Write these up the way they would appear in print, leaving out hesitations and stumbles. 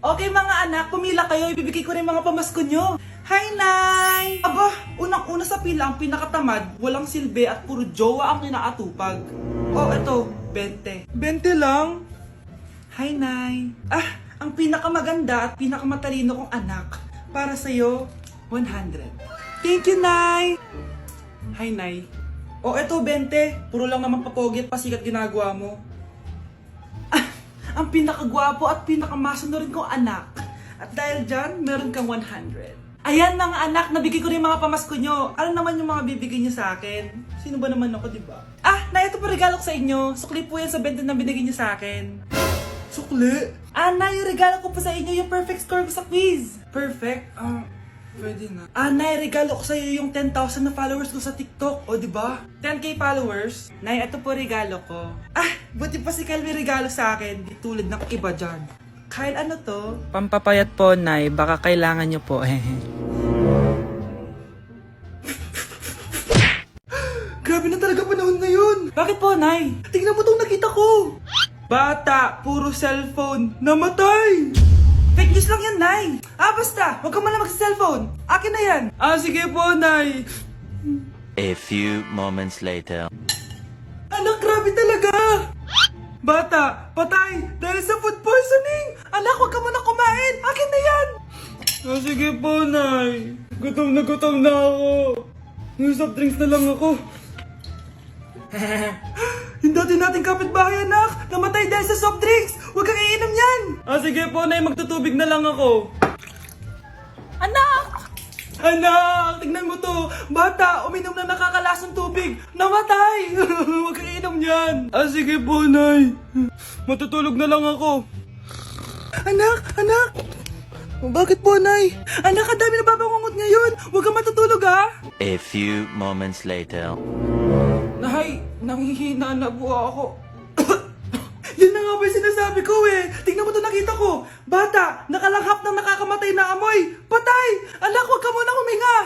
Okay mga anak, pumila kayo. Ibibigay ko rin mga pamasko nyo. Hi, Nay! Aba, unang-una sa pila ang pinakatamad, walang silbi at puro jowa ang kinaatupag. Oh, eto, 20. 20 lang? Hi, Nay. Ah, ang pinakamaganda at pinakamatalino kong anak. Para sa'yo, 100. Thank you, Nay! Hi, Nay. Oh, eto, 20. Puro lang naman papogi at pasikat ginagawa mo. Ang pinakagwapo at pinakamasano kong anak. At dahil dyan, meron kang 100. Ayan mga anak, nabigay ko rin mga pamasko nyo. Ano naman yung mga bibigay nyo sa akin? Sino ba naman ako, diba? Ah, na ito po regalo ko sa inyo. Sukli po yan sa 20 na binigay nyo sa akin. Sukli? Ah, na yung regalo ko po sa inyo, yung perfect score ko sa quiz. Perfect? Pwede na. Ah, Nay, regalo ko sa'yo yung 10,000 na followers ko sa TikTok. O, diba? 10k followers. Nay, ito po regalo ko. Ah, buti pa si Kyle may regalo sa akin. Di tulad ng iba dyan. Kyle, ano to? Pampapayat po, Nay. Baka kailangan nyo po. Grabe na talaga panahon ngayon. Bakit po, Nay? Tingnan mo itong nakita ko. Bata, puro cellphone, namatay. Fake news lang yan, Nay. Ah, basta. Huwag ka man lang mag-cellphone. Akin na yan. Ah, sige po, Nay. A few moments later. Anak, grabe talaga. Bata, patay dahil sa food poisoning. Anak, huwag ka muna kumain. Akin na yan. Ah, sige po, Nay. Gutom na ako. May soft drinks na lang ako. Yung dati nating kapitbahay, anak. Namatay dahil sa soft drinks. Huwag kang iinom yan. Ah, sige po, Nay. Magtutubig na lang ako. Anak! Anak! Tignan mo to. Bata, uminom na nakakalasang tubig. Namatay! Huwag kang iinom yan. Ah, sige po, Nay. Matutulog na lang ako. Anak! Bakit po, Nay? Anak, ang dami na babangungot ngayon. Huwag kang matutulog, ha? A few moments later. Nay, nanghihina na po ako. Yan na nga ba yung sinasabi ko eh. Tingnan mo to nakita ko. Bata, nakalanghap ng nakakamatay na amoy. Patay! Anak, huwag ka munang huminga.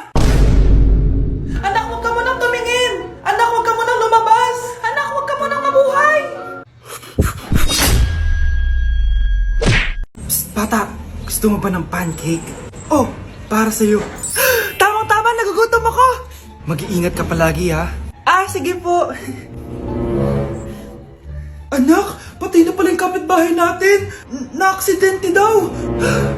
Anak, huwag ka munang tumingin. Anak, huwag ka munang lumabas. Anak, huwag ka munang mabuhay. Psst, bata. Gusto mo ba ng pancake? Oh, para sa'yo. Tamang-tama, nagugutom ako. Mag-iingat ka palagi, ha? Ah, sige po. Anak, patay na pala yung kapitbahay natin. Na-aksidente daw.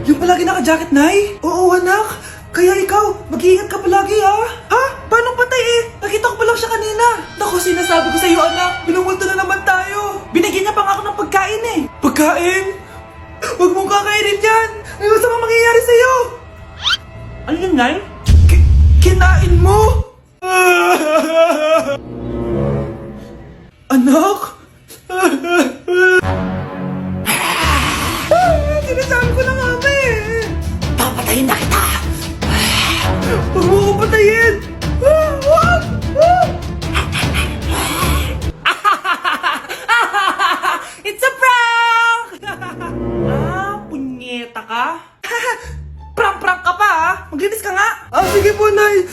Yung palagi naka-jacket, Nay? Oo, anak. Kaya ikaw, mag-iingat ka palagi, ha? Ha? Paano patay eh? Nakita ko pa lang siya kanina. Naku, sinasabi ko sa'yo, anak. Binumulto na naman tayo. Binigyan niya pa nga ako ng pagkain eh. Pagkain? Huwag mong kakainin yan. Ano sa mga mangyayari sa'yo? Ano yun, Nay? Kinain mo? Anak? Sinasabi ko na nga ba eh. Papatayin na kita. Huwag mo ko patayin. Huwag! It's a prank! Punyeta ka? Prank ka pa ha? Maglinis ka nga. Ah, sige po, Nay.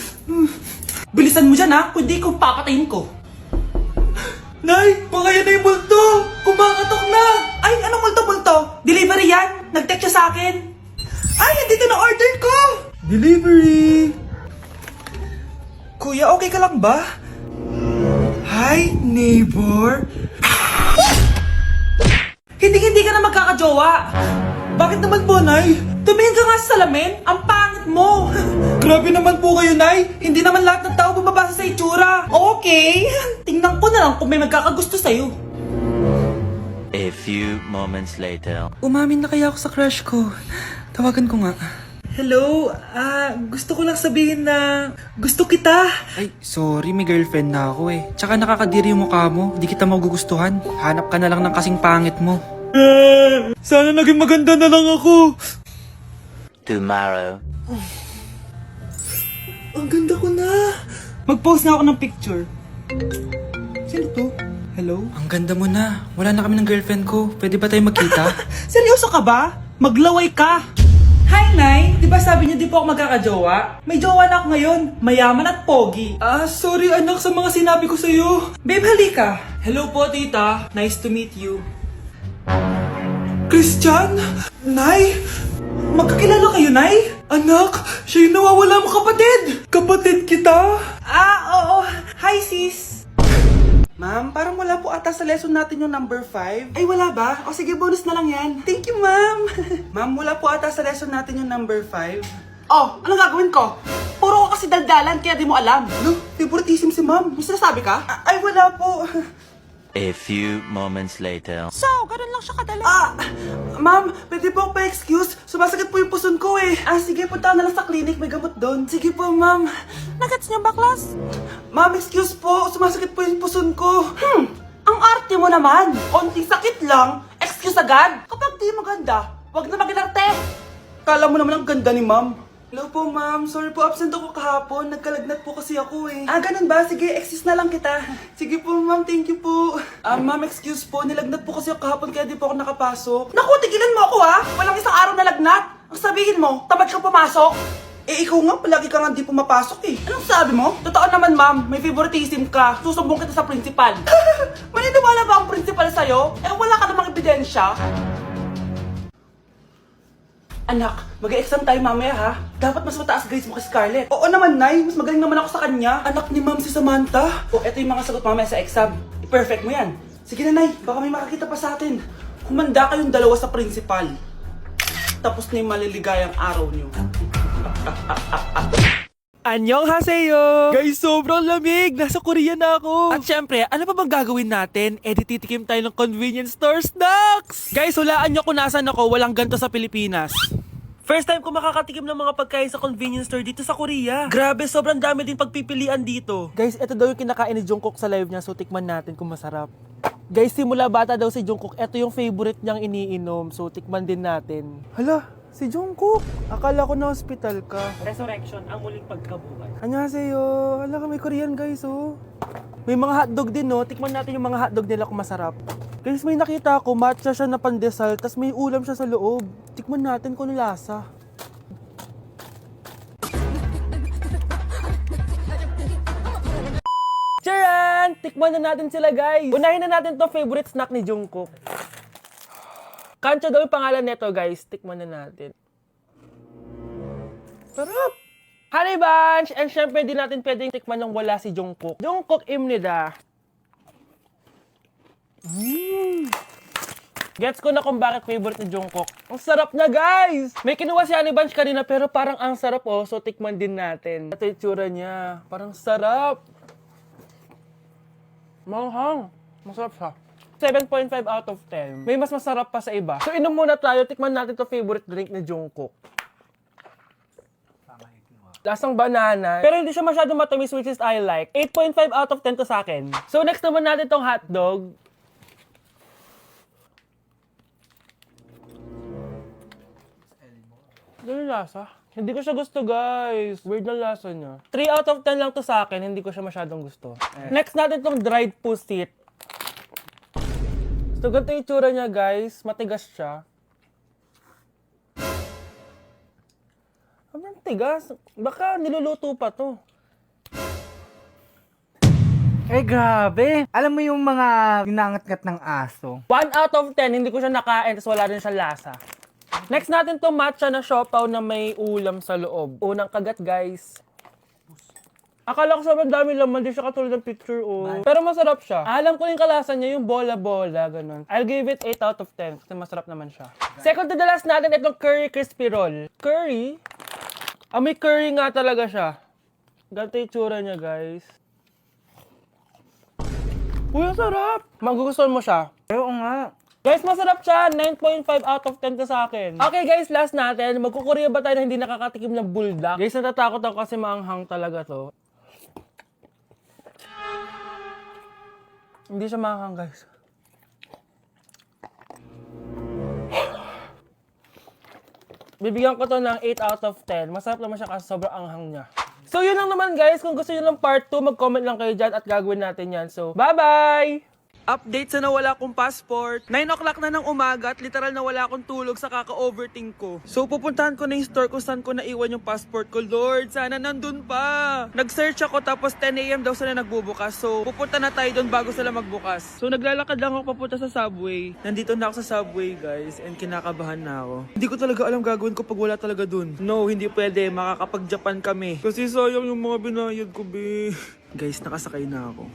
Bilisan mo dyan ha, kundi ko papatayin ko. Nay, baka yan na yung multo. Kumakatok na. Ay, anong multo-multo? Delivery yan. Nag-text siya sa akin. Ay, andito na order ko. Delivery. Kuya, okay ka lang ba? Hi, neighbor. Hindi ka na magkakajowa. Bakit naman po, Nay? Tumingin ka nga sa salamin. Ang pangit mo. Grabe naman po kayo, Nay. Hindi naman lahat ng tao bumabasa sa itsura. Okay. Tingnan ko na lang kung may magkakagusto sa'yo. A few moments later. Umamin na kaya ako sa crush ko. Tawagan ko nga. Hello, gusto ko lang sabihin na gusto kita. Ay, sorry, may girlfriend na ako eh. Tsaka nakakadiri yung mukha mo. Di kita magugustuhan. Hanap ka na lang ng kasing pangit mo. Sana naging maganda na lang ako. Tomorrow. Ang ganda ko na. Mag-post na ako ng picture. Sino to? Hello? Ang ganda mo na. Wala na kami ng girlfriend ko. Pwede ba tayo magkita? Seryoso ka ba? Maglaway ka. Hi, Nay! Di ba sabi niyo di po ako magkakajowa? May jowa na ako ngayon. Mayaman at pogi. Ah, sorry anak sa mga sinabi ko sa'yo. Babe, halika. Hello po, tita. Nice to meet you. Christian? Nay? Magkakilala kayo, Nay? Anak, siya yung nawawala mo kapatid! Kapatid kita? Oo. Hi, sis! Ma'am, parang wala po ata sa lesson natin yung number 5. Ay, wala ba? O sige, bonus na lang yan. Thank you, ma'am. Ma'am, wala po ata sa lesson natin yung number 5. Oh, ano gagawin ko? Puro ko kasi daldalan, kaya di mo alam. No, favoritism si ma'am. May sinasabi ka? Ay, wala po. A few moments later. So, ganun lang siya kadali. Ma'am, pwede po ako pa-excuse? Sumasakit po yung puson ko eh. Sige, punta na lang sa clinic, may gamot doon. Sige po, ma'am. Nagets niyo ba, class? Ma'am, excuse po, sumasakit po yung puson ko. Ang arte mo naman. Konting sakit lang, excuse agad. Kapag di maganda, wag na mag-inarte. Kala mo naman ang ganda ni ma'am. Hello po, ma'am. Sorry po, absent ako kahapon. Nagkalagnat po kasi ako eh. Ganun ba? Sige, excuse na lang kita. Sige po, ma'am. Thank you po. Ma'am, excuse po. Nilagnat po kasi ako kahapon kaya di po ako nakapasok. Naku, tigilan mo ako ha! Walang isang araw na lagnat. Ang sabihin mo, tamad ka pumasok? Ikaw nga, palagi ka nga di pumapasok eh. Anong sabi mo? Totoo naman, ma'am. May favoritism ka. Susumbong kita sa principal. Maniniwala ba ang principal sa'yo? Wala ka namang ebidensya. Anak, mag-exam tayo mamaya ha. Dapat mas mataas grades mo kay Scarlett. Oo naman, Nay. Mas magaling naman ako sa kanya. Anak ni ma'am si Samantha. Eto yung mga sagot mamaya sa exam. I-perfect mo yan. Sige na, Nay. Baka may makakita pa sa atin. Humanda kayong dalawa sa principal. Tapos na yung maliligayang araw niyo. Annyeonghaseyo! Guys, sobrang lamig! Nasa Korea na ako! At syempre, ano pa bang gagawin natin? Titikim tayo ng convenience store snacks! Guys, hulaan nyo kung nasan ako, walang ganto sa Pilipinas. First time ko makakatikim ng mga pagkain sa convenience store dito sa Korea. Grabe, sobrang dami din pagpipilian dito. Guys, ito daw yung kinakain ni Jungkook sa live niya, so tikman natin kung masarap. Guys, simula bata daw si Jungkook, ito yung favorite niyang iniinom, so tikman din natin. Hala, si Jungkook! Akala ko na hospital ka. Resurrection, ang muling pagkabuhay. Annyeonghaseyo! Hala ka, may Korean guys, oh. May mga hotdog din, no? Tikman natin yung mga hotdog nila kung masarap. Guys, may nakita ako, matcha siya na pandesal, tas may ulam siya sa loob. Tikman natin kung ano lasa. Charan! Tikman na natin sila, guys. Unahin na natin to favorite snack ni Jungkook. Kancho daw yung pangalan nito, guys. Tikman na natin. Sarap! Honey Bunch! And syempre, di natin pwedeng tikman yung wala si Jungkook. Jungkook imnida. Gets ko na kung bakit favorite ni Jungkook. Ang sarap na, guys! May kinuha si Honey Bunch kanina, pero parang ang sarap, oh. So, tikman din natin. Ito yung tsura niya. Parang sarap. Manghang. Masarap siya. 7.5 out of 10. May mas masarap pa sa iba. So, inom muna tayo. Tikman natin to favorite drink ni Jungkook. Lasang banana. Pero hindi siya masyadong matamis, which is I like. 8.5 out of 10 to sa akin. So, next naman natin tong hotdog. Ano lasa? Hindi ko siya gusto, guys. Weird na lasa niya. 3 out of 10 lang to sa akin. Hindi ko siya masyadong gusto. Next natin tong dried pusit. So, ganito yung itsura niya, guys. Matigas siya. Ang tigas. Baka niluluto pa to. Grabe. Alam mo yung mga ginangat-ngat ng aso? 1 out of 10, hindi ko siya nakain, tapos wala rin siya lasa. Next natin to matcha na siopaw na may ulam sa loob. Unang kagat, guys. Akala ko sobrang dami laman, di siya katulad ng picture, oh. Pero masarap siya. Alam ko yung kalasa niya, yung bola-bola, ganun. I'll give it 8 out of 10, kasi masarap naman siya. Second to the last natin, itong curry crispy roll. Curry? May curry nga talaga siya. Ganito yung tsura niya, guys. Uy, ang sarap! Magugustuhan mo siya. Oo nga. Guys, masarap siya. 9.5 out of 10 to sa akin. Okay, guys, last natin. Magkukurya ba tayo na hindi nakakatikim ng bulldog? Guys, natatakot ako kasi maanghang talaga to. Hindi siya maanghang, guys. Bibigyan ko to ng 8 out of 10. Masarap naman siya kasi sobrang anghang niya. So, yun lang naman, guys. Kung gusto nyo ng part 2, mag-comment lang kayo dyan at gagawin natin yan. So, bye-bye! Update sa nawala kong passport. 9 o'clock na ng umaga at literal na wala akong tulog sa kaka-overthink ko. So pupuntahan ko na yung store kung saan ko naiwan yung passport ko. Lord, sana nandun pa. Nag-search ako tapos 10 a.m. daw sila nagbubukas. So pupunta na tayo doon bago sila magbukas. So naglalakad lang ako papunta sa subway. Nandito na ako sa subway guys and kinakabahan na ako. Hindi ko talaga alam gagawin ko pag wala talaga doon. No, hindi pwede. Makakapag-Japan kami. Kasi sayang yung mga binayad ko, be. Guys, nakasakay na ako.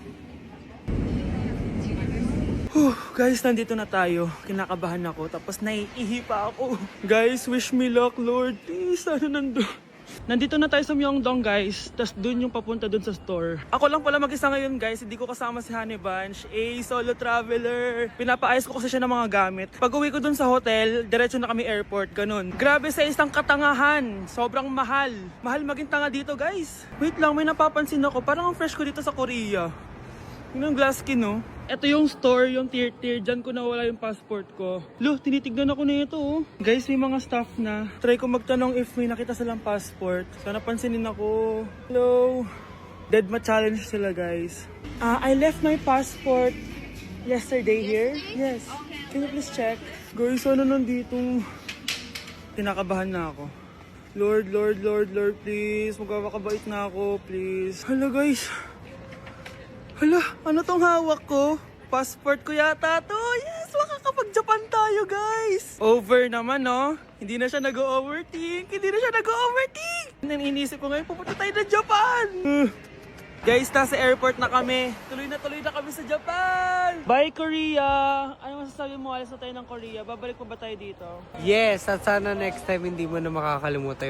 Guys, nandito na tayo. Kinakabahan ako. Tapos naiihi pa ako. Guys, wish me luck, Lord. Please, sana nandun. Nandito na tayo sa Myeongdong, guys. Tapos dun yung papunta dun sa store. Ako lang pala mag-isa ngayon, guys. Hindi ko kasama si Honey Bunch. Solo traveler. Pinapaayos ko kasi siya ng mga gamit. Pag uwi ko dun sa hotel, diretso na kami airport. Ganun. Grabe sa isang katangahan. Sobrang mahal. Mahal maging tanga dito, guys. Wait lang, may napapansin ako. Parang ang fresh ko dito sa Korea. Yun ang glass skin, no? Ito yung store, yung tier. Diyan ko nawala yung passport ko. Lo, tinitignan ako na ito, oh. Guys, may mga staff na. Try ko magtanong if may nakita silang passport. Sana pansinin ako. Hello? Deadma challenge sila, guys. I left my passport yesterday here. Yes. Can you please check? Guys, ano nandito? Tinakabahan na ako. Lord, please. Magkakabait na ako, please. Hala, guys. Hala, ano tong hawak ko? Passport ko yata to. Yes, makakapag-Japan tayo, guys. Over naman, no? Hindi na siya nag-overthink. Iniisip ko ngayon, pupunta tayo na Japan. Guys, nasa airport na kami. Tuloy na kami sa Japan. Bye, Korea. Ano masasabi mo? Alis na tayo ng Korea. Babalik pa ba tayo dito? Yes, at sana next time hindi mo na makakalimutan